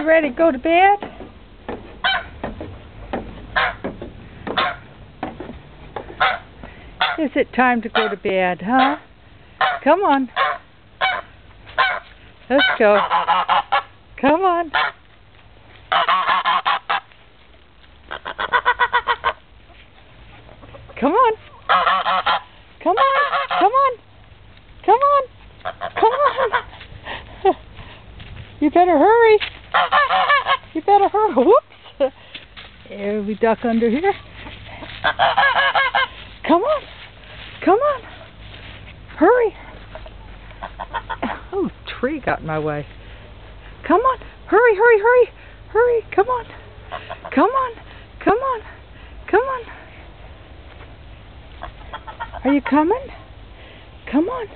ready to go to bed? Is it time to go to bed, huh? Come on. Let's go. Come on. Come on. Come on. Come on. Come on. Come on. You better hurry. You better hurry. Whoops. Here we duck under here. Come on. Come on. Hurry. Oh, tree got in my way. Come on. Hurry, hurry, hurry. Hurry. Come on. Come on. Come on. Come on. Are you coming? Come on.